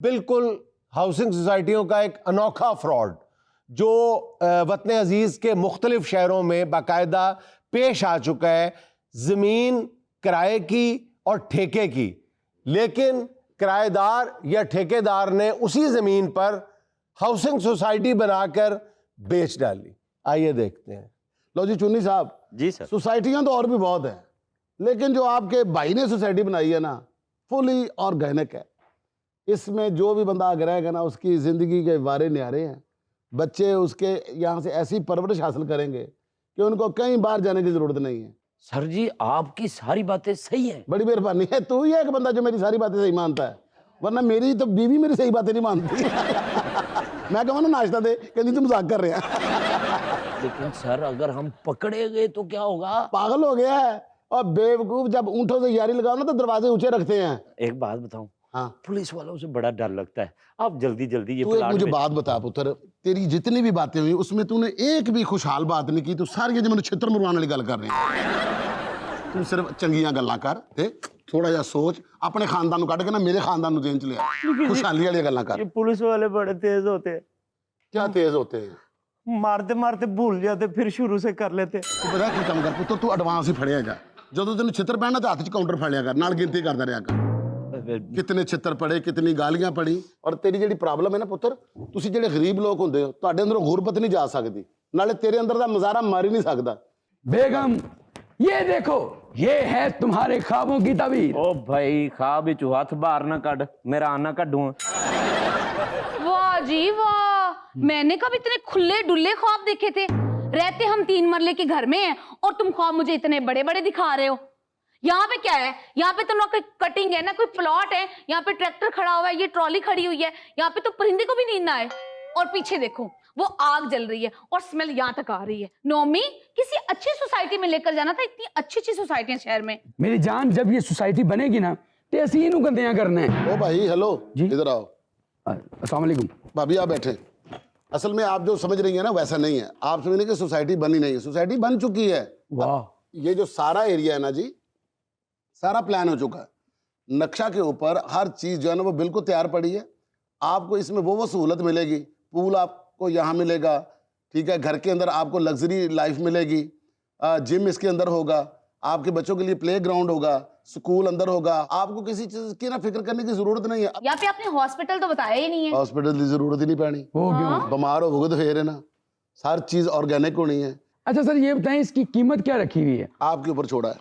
बिल्कुल हाउसिंग सोसाइटियों का एक अनोखा फ्रॉड जो वतन अजीज़ के मुख्तलिफ शहरों में बाकायदा पेश आ चुका है, ज़मीन किराए की और ठेके की, लेकिन किराएदार या ठेकेदार ने उसी ज़मीन पर हाउसिंग सोसाइटी बनाकर बेच डाली। आइए देखते हैं। लो जी चुन्नी साहब। जी सर। सोसाइटियां तो और भी बहुत हैं, लेकिन जो आपके भाई ने सोसाइटी बनाई है ना, फुली ऑर्गेनिक है। इसमें जो भी बंदा आगे रहेगा ना, उसकी ज़िंदगी के वारे न्यारे हैं। बच्चे उसके यहाँ से ऐसी परवरिश हासिल करेंगे कि उनको कहीं बाहर जाने की ज़रूरत नहीं है। सर जी आपकी सारी बातें सही हैं। बड़ी मेहरबानी है। तू ही एक बंदा जो मेरी सारी बातें सही मानता है, वरना मेरी तो बीवी मेरी सही बातें नहीं मानती। मैं कहूँ ना नाश्ता दे, कहती तू मजाक कर रहे हैं। लेकिन सर अगर हम पकड़े गए तो क्या होगा? पागल हो गया है। और बेवकूफ जब ऊँटों से यारी लगाओ ना तो दरवाजे ऊंचे रखते हैं। एक बात बताऊं, हाँ, पुलिस वालों से बड़ा डर लगता है। आप जल्दी जल्दी ये तू एक प्लाट मुझे में- बात बता पुत्र, तेरी जितनी भी बातें हुई उसमें तूने एक भी खुशहाल बात नहीं की। तू सारी जो मैंने छित्र मुरवाने वाली गल कर रही है। तू सिर्फ चंगियां गल्लां कर ते थोड़ा जा सोच, अपने खानदान कट के ना मेरे खानदान ਨੂੰ जेन च लिया, खुशहाली वाली गल्लां कर। ये पुलिस वाले बड़े तेज होते हैं, क्या तेज होते हैं? मारते मारते भूल जाते फिर शुरू से कर लेते। तू पता की काम कर पुत्र, तू एडवांस ही फड़िया जा। ਜਦੋਂ ਤੈਨੂੰ ਛਿੱਤਰ ਪੈਣਾ ਤਾਂ ਹੱਥ 'ਚ ਕਾਊਂਟਰ ਫੜ ਲਿਆ ਕਰ, ਨਾਲ ਗਿਣਤੀ ਕਰਦਾ ਰਿਹਾ ਕਰ। ਕਿਤਨੇ ਛਿੱਤਰ ਪੜੇ, ਕਿਤਨੀ ਗਾਲੀਆਂ ਪੜੀ। ਔਰ ਤੇਰੀ ਜਿਹੜੀ ਪ੍ਰੋਬਲਮ ਹੈ ਨਾ ਪੁੱਤਰ, ਤੁਸੀਂ ਜਿਹੜੇ ਗਰੀਬ ਲੋਕ ਹੁੰਦੇ ਹੋ, ਤੁਹਾਡੇ ਅੰਦਰੋਂ ਗੁਰਬਤ ਨਹੀਂ ਜਾ ਸਕਦੀ, ਨਾਲੇ ਤੇਰੇ ਅੰਦਰ ਦਾ ਨਜ਼ਾਰਾ ਮਾਰ ਹੀ नहीं सकता। बेगम ये देखो, ये है तुम्हारे ख्वाबों की तबीर। ओ भाई ख्वाब विच हथ बाहर ना कड, मेरा आना कड्डू। वाह जी वाह, मैंने कब इतने खुले डुल्ले ख्वाब देखे थे। रहते हम 3 मरले के घर में हैं और तुम ख्वाब मुझे इतने बड़े बड़े दिखा रहे हो। यहाँ पे क्या है? यहाँ पे तो ना कोई कटिंग है ना कोई प्लॉट है। यहाँ पे ट्रैक्टर खड़ा हुआ है, ये ट्रॉली खड़ी हुई है। यहाँ पे तो परिंदे को भी नींद ना आए। और पीछे देखो वो आग जल रही है और स्मेल यहाँ तक आ रही है। नोमी, किसी अच्छी सोसाइटी में लेकर जाना था। इतनी अच्छी अच्छी सोसाइटियां शहर में। मेरी जान, जब ये सोसाइटी बनेगी ना तो ऐसी ही गंदियां करना है। ओ भाई हेलो जी। इधर आओ। अस्सलाम वालेकुम। भाभी आप बैठे। असल में आप जो समझ रही है ना वैसा नहीं है। आप समझ रही कि सोसाइटी बनी नहीं है, सोसाइटी बन चुकी है। वाह, ये जो सारा एरिया है ना जी, सारा प्लान हो चुका है। नक्शा के ऊपर हर चीज जो है ना वो बिल्कुल तैयार पड़ी है। आपको इसमें वो सहूलत मिलेगी। पूल आपको यहाँ मिलेगा, ठीक है। घर के अंदर आपको लग्जरी लाइफ मिलेगी। जिम इसके अंदर होगा, आपके बच्चों के लिए प्ले ग्राउंड होगा, स्कूल अंदर होगा। आपको किसी चीज की ना फिक्र करने की जरूरत नहीं है। यहाँ पे आपने हॉस्पिटल तो बताया ही नहीं है। हॉस्पिटल की जरूरत ही नहीं पैनी। हो हाँ? क्यों? बीमार होगे तो फिर है ना, सारी चीज ऑर्गेनिक होनी है। अच्छा सर ये बताएं, इसकी कीमत क्या रखी हुई है? आपके ऊपर छोड़ा है।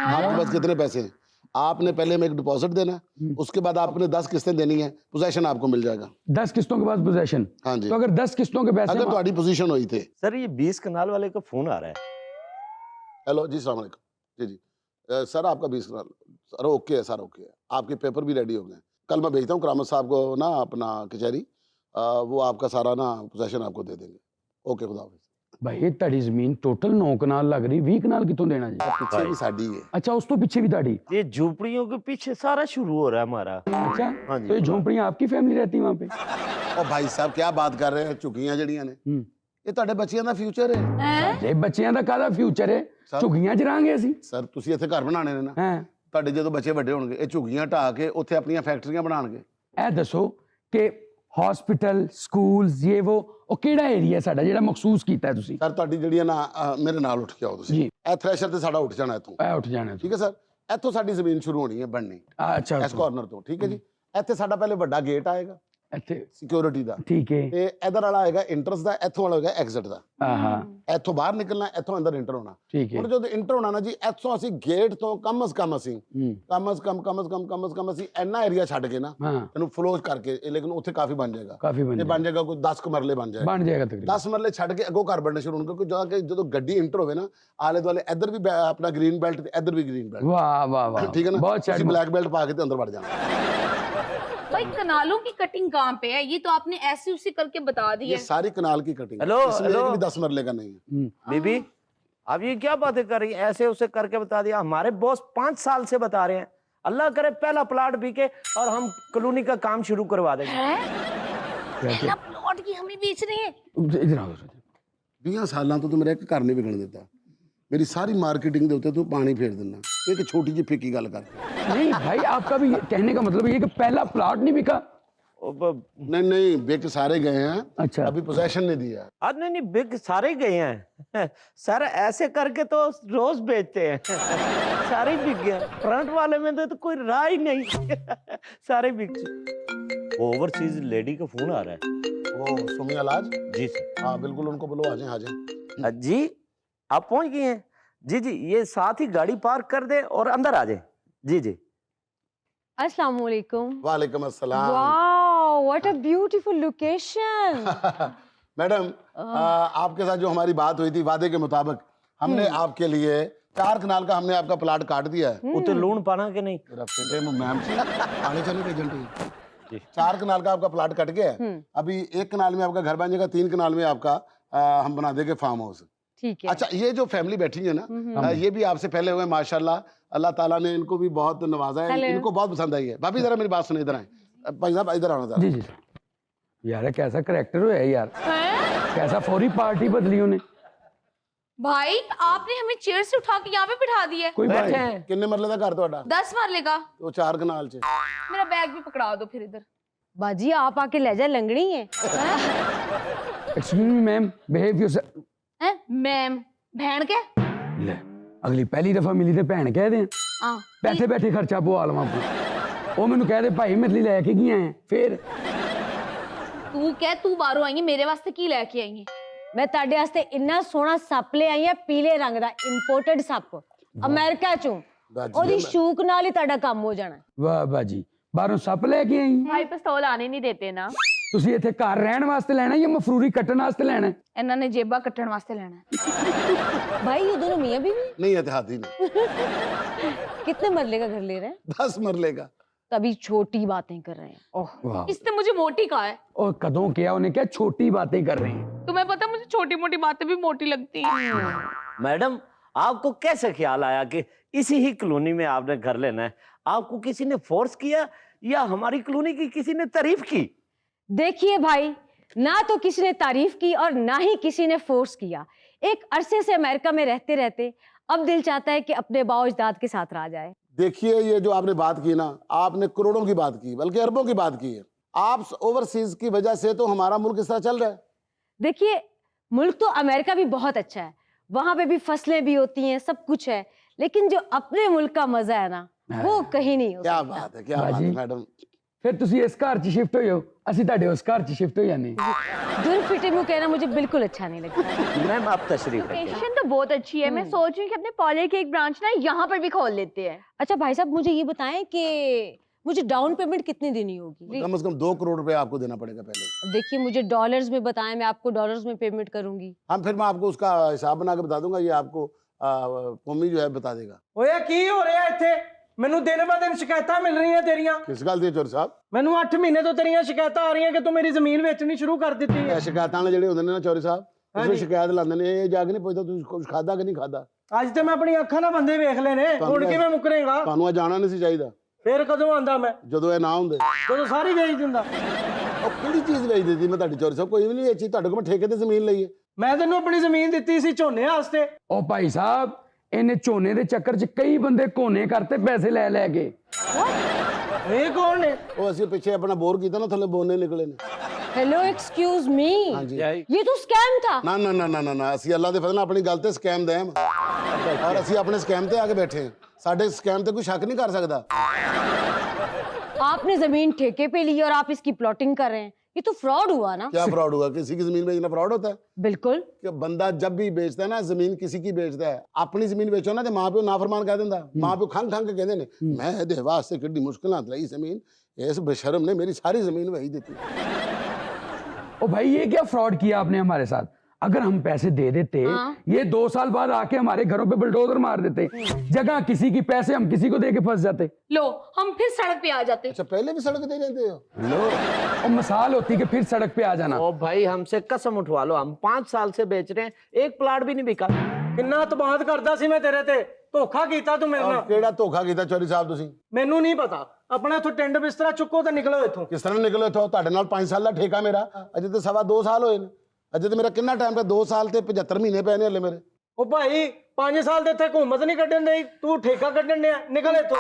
आपके पास कितने पैसे हैं? आपने पहले में एक डिपॉजिट देना है, उसके बाद आपने 10 किस्तें देनी है, पोजेशन आपको मिल जाएगा। 10 किस्तों के बाद पोजेशन। हाँ जी। तो अगर 10 किस्तों के पैसे अगर तुम्हारी पोजीशन हुई थे। सर ये 20 कनाल वाले का फोन आ रहा है। हेलो जी, सलाम अलैकुम। जी सर आपका 20 कनाल सर ओके है, सर ओके है। आपके पेपर भी रेडी हो गए। कल मैं भेजता हूँ करामत साहब को ना अपना कचहरी, वो आपका सारा ना पोजेशन आपको दे देंगे। ओके, खुदा हाफिज़। भाई तड़ी जमीन टोटल 9 कनाल लग रही, 20 कनाल कितों देना जी? पीछे भी साड़ी है। अच्छा उस तो पीछे भी ताड़ी। ये झोपड़ियों के पीछे सारा शुरू हो रहा है हमारा। अच्छा हाँ जी। तो ये झोंपड़ियां आपकी फैमिली रहती है वहाँ पे? और भाई साहब क्या बात कर रहे हैं, झुग्गियां जड़ियां ने, ये ਤੁਹਾਡੇ ਬੱਚਿਆਂ ਦਾ ਫਿਊਚਰ ਹੈ। ਸਾਡੇ ਬੱਚਿਆਂ ਦਾ ਕਾਹਦਾ ਫਿਊਚਰ ਹੈ? ਝੁੱਗੀਆਂ 'ਚ ਰਾਂਗੇ ਅਸੀਂ। ਸਰ ਤੁਸੀਂ ਇੱਥੇ ਘਰ ਬਣਾਣੇ ਨੇ ਨਾ, ਹਾਂ ਤੁਹਾਡੇ ਜਦੋਂ ਬੱਚੇ ਵੱਡੇ ਹੋਣਗੇ ਇਹ ਝੁੱਗੀਆਂ ਢਾਹ ਕੇ ਉੱਥੇ ਆਪਣੀਆਂ ਫੈਕਟਰੀਆਂ ਬਣਾਉਣਗੇ। ਇਹ ਦੱਸੋ ਕਿ ਹਸਪੀਟਲ ਸਕੂਲਸ ਇਹ ਉਹ ਕਿਹੜਾ ਏਰੀਆ ਸਾਡਾ ਜਿਹੜਾ ਮਖਸੂਸ ਕੀਤਾ ਹੈ ਤੁਸੀਂ? ਸਰ ਤੁਹਾਡੀ ਜਿਹੜੀਆਂ ਨਾ ਮੇਰੇ ਨਾਲ ਉੱਠ ਕੇ ਆਓ ਤੁਸੀਂ। ਜੀ। ਇਹ ਥ੍ਰੈਸ਼ਰ ਤੇ ਸਾਡਾ ਉੱਠ ਜਾਣਾ ਇੱਥੋਂ, ਇਹ ਉੱਠ ਜਾਣਾ ਠੀਕ ਹੈ ਸਰ। ਇੱਥੋਂ ਸਾਡੀ ਜ਼ਮੀਨ ਸ਼ੁਰੂ ਹੋਣੀ ਹੈ ਬਣਨੀ, ਅੱਛਾ ਇਸ ਕਾਰਨਰ ਤੋਂ, ਠੀਕ ਹੈ ਜੀ। ਇੱਥੇ ਸਾਡਾ ਪਹਿਲੇ ਵੱਡਾ ਗੇਟ ਆਏਗਾ ਇੱਥੇ ਸਿਕਿਉਰਿਟੀ ਦਾ, ਠੀਕ ਹੈ। ਤੇ ਇਧਰ ਵਾਲਾ ਆਏਗਾ ਇੰਟਰਸ ਦਾ, ਇੱਥੋਂ ਵਾਲਾ ਹੋਏਗਾ ਐਗਜ਼ਿਟ ਦਾ। ਆਹਾ ਇੱਥੋਂ ਬਾਹਰ ਨਿਕਲਣਾ, ਇੱਥੋਂ ਅੰਦਰ ਇੰਟਰ ਹੋਣਾ। ਠੀਕ ਹੈ। ਹੁਣ ਜਦੋਂ ਇੰਟਰ ਹੋਣਾ ਨਾ ਜੀ, ਇੱਥੋਂ ਅਸੀਂ ਗੇਟ ਤੋਂ ਕਮ ਸ ਕਮ ਅਸੀਂ ਇੰਨਾ ਏਰੀਆ ਛੱਡ ਕੇ ਨਾ ਹਾਂ ਇਹਨੂੰ ਫਲੋਜ ਕਰਕੇ, ਲੇਕਿਨ ਉੱਥੇ ਕਾਫੀ ਬਣ ਜਾਏਗਾ। ਕਾਫੀ ਇਹ ਬਣ ਜਾਏਗਾ ਕੋਈ 10 ਮਰਲੇ ਬਣ ਜਾਏਗਾ। ਬਣ ਜਾਏਗਾ ਤਕਰੀਬਨ 10 ਮਰਲੇ ਛੱਡ ਕੇ ਅੱਗੋਂ ਘਰ ਬਣਨੇ ਸ਼ੁਰੂ ਹੋਣਗੇ, ਕਿਉਂਕਿ ਜਦੋਂ ਗੱਡੀ ਇੰਟਰ ਹੋਵੇ ਨਾ, ਆਲੇ ਦੁਆਲੇ ਇੱਧਰ ਵੀ ਆਪਣਾ ਗ੍ਰੀਨ ਬੈਲਟ ਤੇ ਇੱਧਰ ਵੀ ਗ੍ਰੀਨ ਬੈਲਟ। ਵਾਹ ਵਾਹ ਵਾਹ, ਠੀਕ ਹੈ ਨਾ, ਬਹੁਤ ਤੁਸੀਂ ਬਲੈਕ ਬੈਲਟ ਪਾ ਕੇ ਤੇ ਅੰਦਰ ਵੜ ਜਾਣਾ। भाई कनालों की कटिंग कहाँ पे है? ये तो आपने ऐसी उसी करके बता दी ये है। सारी कनाल की कटिंग, हेलो, इसमें हेलो। एक भी 10 मरले का नहीं है। बीबी अब ये क्या बातें कर रही हैं? ऐसे उसे करके बता दिया। हमारे बॉस 5 साल से बता रहे हैं, अल्लाह करे पहला प्लाट बिके और हम कॉलोनी का काम शुरू करवा देंगे। पहला प्लॉट की हमें बेच रहे हैं। इधर आओ। 20 ਸਾਲਾਂ ਤੋਂ ਤੂੰ ਮੇਰਾ ਇੱਕ ਘਰ ਨਹੀਂ ਵਿਕਣ ਦਿੱਤਾ। मेरी सारी मार्केटिंग ਦੇ ਉੱਤੇ ਤੂੰ ਪਾਣੀ ਫੇਰ ਦਿੰਦਾ। ਇੱਕ ਛੋਟੀ ਜਿਹੀ ਫਿੱਕੀ ਗੱਲ ਕਰ। नहीं भाई आपका भी कहने का मतलब ये कि पहला प्लॉट नहीं बिका। नहीं नहीं, बिक सारे गए हैं, अच्छा। अभी पोजेशन नहीं दिया। आज नहीं बिक सारे गए हैं सर, ऐसे करके तो रोज बेचते हैं सारे बिक गए। फ्रंट वाले में तो कोई राह ही नहीं सारे बिक। ओवरसीज लेडी का फोन आ रहा है। वो सुमी अलाज? जी सर। हाँ बिल्कुल, उनको बोलो आ जाए, आ जाए। जी आप पहुंच गए हैं? जी जी, ये साथ ही गाड़ी पार्क कर दे और अंदर आ जाए। जी जी। अस्सलाम वालेकुम। वालेकुम अस्सलाम। Wow, what a beautiful location. Madam, आपके साथ जो हमारी बात हुई थी वादे के मुताबिक, हमने आपके लिए 4 कनाल का हमने आपका प्लाट काट दिया है। वो तो लूण पाना के नहीं। मैम से आने चले एजेंट 4 कनाल का आपका प्लाट कट गया है। अभी 1 कनाल में आपका घर बन जाएगा, 3 कनाल में आपका हम बना देंगे फार्म हाउस। ठीक है। अच्छा, ये जो फैमिली बैठी है ना, ये भी आपसे पहले हुए माशाल्लाह, अल्लाह ताला ने इनको भी बहुत नवाजा है, इनको बहुत पसंद आई है। भाभी जरा मेरी बात सुनिए, इधर आए। भाई साहब इधर आना जरा। जी जी। यार कैसा करैक्टर है यार, कैसा फौरी पार्टी बदली उन्हें। भाई आपने हमें चेयर से उठा के यहाँ पे बिठा दिया है। कोई बात बैठे नहीं। हैं। किन्ने मरले का घर ਤੁਹਾਡਾ? 10 मरले का। वो 4 कनाल च। मेरा बैग भी पकड़ा दो फिर इधर। बाजी आप आके ले जा, लंगड़ी है। Excuse me ma'am, behave yourself. हैं मैम भैन के? ले, अगली पहली दफा मिली ते भैन कह दे, हाँ बैठे बैठे खर्चा पवा लवां अपना। ਉਹ ਮੈਨੂੰ ਕਹਦੇ ਭਾਈ ਮੇਰੇ ਲਈ ਲੈ ਕੇ ਗਈਆਂ ਹੈ ਫਿਰ तू कह तू बाहरों आई है, मेरे वास्ते की लेके आई है? मैं ਤੁਹਾਡੇ ਵਾਸਤੇ ਇੰਨਾ ਸੋਹਣਾ ਸੱਪ ਲੈ ਆਈ ਆ, ਪੀਲੇ ਰੰਗ ਦਾ ਇੰਪੋਰਟਡ ਸੱਪ, ਅਮਰੀਕਾ ਚੋਂ। ਉਹਦੀ ਸ਼ੂਕ ਨਾਲ ਹੀ ਤੁਹਾਡਾ ਕੰਮ ਹੋ ਜਾਣਾ। ਵਾਹ ਬਾਜੀ, ਬਾਹਰੋਂ ਸੱਪ ਲੈ ਕੇ ਆਈ। भाई पिस्तौल आने नहीं देते ना। ਤੁਸੀਂ ਇੱਥੇ ਘਰ ਰਹਿਣ ਵਾਸਤੇ ਲੈਣਾ ਜਾਂ ਮਫਰੂਰੀ ਕੱਟਣ ਵਾਸਤੇ ਲੈਣਾ? ਇਹਨਾਂ ਨੇ ਜੇਬਾਂ ਕੱਟਣ ਵਾਸਤੇ ਲੈਣਾ ਹੈ। भाई ये दोनों मियां बीवी नहीं एहतियाती नहीं। कितने मरले का घर ले रहे हैं? 10 मरले का। तभी छोटी बातें कर रहे हैं। ओह, वाह, इसने मुझे मोटी कहा है। और कदों किया उन्हें, क्या छोटी बातें कर रहे हैं। तुम्हें पता मुझे छोटी मोटी बातें भी मोटी लगती हैं। मैडम, आपको कैसे ख्याल आया कि इसी ही कॉलोनी में आपने घर लेना है? आपको किसी ने फोर्स किया या हमारी कॉलोनी की किसी ने तारीफ की? देखिए भाई, ना तो किसी ने तारीफ की और ना ही किसी ने फोर्स किया। एक अरसे से अमेरिका में रहते रहते अब दिल चाहता है कि अपने बाओ अजदाद के साथ रहा जाए। देखिए, ये जो आपने बात की ना, आपने करोड़ों की बात की, बल्कि अरबों की बात की है। आप ओवरसीज की वजह से तो हमारा मुल्क इस तरह चल रहा है। देखिए, मुल्क तो अमेरिका भी बहुत अच्छा है, वहां पे भी फसलें भी होती हैं, सब कुछ है, लेकिन जो अपने मुल्क का मजा है ना, वो कहीं नहीं हो क्या सकता। बात है, क्या बात है मैडम। फिर ਤੁਸੀਂ ਇਸ ਘਰ 'ਚ ਸ਼ਿਫਟ ਹੋਏ ਹੋ, ਅਸੀਂ ਤੁਹਾਡੇ ਉਸ ਘਰ 'ਚ ਸ਼ਿਫਟ ਹੋ ਜਾਂਦੇ। दुर फिटे मुंह कहना मुझे बिल्कुल अच्छा नहीं लगता। मैम आप तशरीफ रखें। लोकेशन तो बहुत अच्छी है। मैं सोच रही हूँ कि अपने पार्लर की एक ब्रांच ना यहाँ पर भी खोल लेते हैं। अच्छा भाई साहब, मुझे ये बताएं कि मुझे डाउन पेमेंट कितनी देनी होगी? कम से कम 2 करोड़ रुपए आपको देना पड़ेगा पहले। अब देखिए, मुझे डॉलर्स में बताएं, मैं आपको डॉलर्स में पेमेंट करूंगी। हम फिर मैं आपको उसका हिसाब बना के बता दूंगा, ये आपको पम्मी जो है बता देगा। ਓਏ ਕੀ ਹੋ ਰਿਹਾ ਇੱਥੇ? ਮੈਨੂੰ ਦਿਨ ਬ ਦਿਨ ਸ਼ਿਕਾਇਤਾਂ ਮਿਲ ਰਹੀਆਂ ਤੇਰੀਆਂ। किस गल दी चोर साहब? ਮੈਨੂੰ 8 ਮਹੀਨੇ ਤੋਂ ਤੇਰੀਆਂ ਸ਼ਿਕਾਇਤਾਂ ਆ ਰਹੀਆਂ ਕਿ ਤੂੰ ਮੇਰੀ ਜ਼ਮੀਨ ਵੇਚਣੀ ਸ਼ੁਰੂ ਕਰ ਦਿੱਤੀ ਹੈ। ਇਹ ਸ਼ਿਕਾਇਤਾਂ ਵਾਲੇ ਜਿਹੜੇ ਹੁੰਦੇ ਨੇ ਨਾ ਚੋਰੀ ਸਾਹਿਬ, ਹਾਂਜੀ। ਉਸੇ ਸ਼ਿਕਾਇਤ ਲਾਉਂਦੇ ਨੇ, ਇਹ ਜਾ ਕੇ ਨਹੀਂ ਪੁੱਛਦਾ ਤੁਸੀਂ ਕੁਝ ਖਾਦਾ ਕਿ ਨਹੀਂ ਖਾਦਾ। ਅੱਜ ਤੇ ਮੈਂ ਆਪਣੀ ਅੱਖਾਂ ਨਾਲ ਬੰਦੇ ਵੇਖ ਲਏ ਨੇ, ਹੁਣ ਕਿਵੇਂ ਮੁਕਰੇਗਾ? ਤੁਹਾਨੂੰ ਇਹ ਜਾਣਾ ਨਹੀਂ ਸੀ ਚਾਹੀਦਾ ਫੇਰ ਕਦੋਂ ਆਂਦਾ ਮੈਂ? ਜਦੋਂ ਇਹ ਨਾ ਹੁੰਦੇ। ਜਦੋਂ ਸਾਰੀ ਵੇਚ ਦਿੰਦਾ। ਉਹ ਕਿਹੜੀ ਚੀਜ਼ ਵੇਚ ਦਿੱਤੀ ਮੈਂ ਤੁਹਾਡੀ ਚੋਰੀ ਸਾਹਿਬ? ਕੋਈ ਵੀ ਨਹੀਂ ਇਹ ਚੀਜ਼ ਤੁਹਾਡੇ ਕੋਲ, ਮੈਂ ਠੇਕੇ ਤੇ ਜ਼ਮੀਨ ਲਈ ਹੈ। ਮੈਂ ਤੈਨੂੰ ਆਪਣੀ ਜ਼ਮੀਨ ਦਿੱਤੀ ਸੀ ਝੋਨੇ ਵਾਸਤੇ। ਉਹ ਭਾਈ ਸਾਹਿਬ, ਇਹਨੇ ਝੋਨੇ ਦੇ ਚੱਕਰ 'ਚ ਕਈ ਬੰਦੇ ਕੋਨੇ ਕਰਤੇ ਪੈਸੇ ਲੈ ਲੈ ਕੇ। ਇਹ ਕੌਣ ਨੇ? ਉਹ ਅਸੀਂ ਪਿੱਛੇ ਆਪਣਾ ਬੋਰ ਕੀਤਾ ਨਾ, ਥੱਲੇ ਬੋਨੇ ਨਿਕਲੇ ਨੇ। हेलो, एक्सक्यूज मी, ਹਾਂਜੀ। ये तो स्कैम था। ਨਾ ਨਾ ਨਾ ਨਾ ਨਾ, ਅਸੀਂ ਅੱਲਾ ਦੇ ਫਜ਼ਲ ਨਾਲ ਆਪਣੀ ਗੱਲ ਤੇ ਸਕੈਮ ਦੇ ਹਾਂ, ਔਰ ਅਸੀਂ ਆਪਣੇ ਸਕੈਮ ਤੇ ਆ ਕੇ ਬੈਠੇ ਹਾਂ। ਸਾਡੇ ਸਕੈਮ ਤੇ ਕੋਈ ਸ਼ੱਕ ਨਹੀਂ ਕਰ ਸਕਦਾ। आपने जमीन ठेके पे ली और आप इसकी प्लॉटिंग कर रहे हैं, ये तो फ्रॉड हुआ ना। क्या फ्रॉड हुआ? किसी की जमीन बेचना फ्रॉड होता है? बिल्कुल। कि बंदा जब भी बेचता है ना जमीन, किसी की बेचता है, अपनी जमीन बेचो ना तो मां प्यो नाफरमान कह देंदा, मां प्यो खंग खंग के कहते ने मैं ਇਹਦੇ ਵਾਸਤੇ ਕਿੱਡੀ ਮੁਸ਼ਕਲਾਂ ਲਈ ਜ਼ਮੀਨ, ਇਸ बेशरम ने मेरी सारी जमीन वही दी थी। ओ भाई, ये क्या फ्रॉड किया आपने हमारे साथ? अगर हम पैसे दे देते, ये 2 साल बाद आके हमारे घरों पे बुलडोजर मार देते, जगह किसी की पैसे हम किसी को दे के फंस जाते। लो हम फिर सड़क पे आ जाते। अच्छा, पहले भी सड़क दे रहते हो? लो, और मिसाल होती कि फिर सड़क पे आ जाना। ओ भाई, हमसे कसम उठवा लो, हम 5 साल से बेच रहे हैं, एक प्लाट भी नहीं बिका। ਕਿੰਨਾ ਤਬਾਹਤ ਕਰਦਾ ਸੀ ਮੈਂ ਤੇਰੇ ਤੇ। ਧੋਖਾ ਕੀਤਾ ਤੂੰ ਮੇਰੇ ਨਾਲ। ਕਿਹੜਾ ਧੋਖਾ ਕੀਤਾ ਚੋਰੀ ਸਾਹਿਬ ਤੁਸੀਂ? ਮੈਨੂੰ ਨਹੀਂ ਪਤਾ। ਆਪਣਾ ਇੱਥੋਂ ਟਿੰਡ ਬਿਸਤਰਾ ਚੁੱਕੋ ਤੇ ਨਿਕਲੋ ਇੱਥੋਂ। ਕਿਸ ਤਰ੍ਹਾਂ ਨਿਕਲੇ ਇੱਥੋਂ? ਤੁਹਾਡੇ ਨਾਲ 5 ਸਾਲ ਦਾ ਠੇਕਾ ਮੇਰਾ, ਅਜੇ ਤੇ 2.25 ਸਾਲ ਹੋਏ ਨੇ। ਅਜੇ ਤੇ ਮੇਰਾ ਕਿੰਨਾ ਟਾਈਮ ਪਿਆ? 2 ਸਾਲ ਤੇ 75 ਮਹੀਨੇ ਪਏ ਨੇ ਹਲੇ ਮੇਰੇ। ਉਹ ਭਾਈ 5 ਸਾਲ ਦੇ ਇੱਥੇ ਘੁੰਮਤ ਨਹੀਂ ਕੱਢਣ ਦੇ, ਤੂੰ ਠੇਕਾ ਕੱਢਣ ਡਿਆ। ਨਿਕਲ ਇੱਥੋਂ।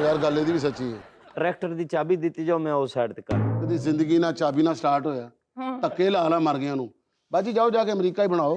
ਯਾਰ ਗੱਲ ਇਹਦੀ ਵੀ ਸੱਚੀ ਹੈ। ਟਰੈਕਟਰ ਦੀ ਚਾਬੀ ਦਿੱਤੀ ਜਾਓ, ਮੈਂ ਉਸ ਸਾਈਡ ਤੇ ਕਰ। कदी जिंदगी ना चाबी ना स्टार्ट होया धक्के ला ला मर गया बाजी जाओ जाके अमरीका ही बनाओ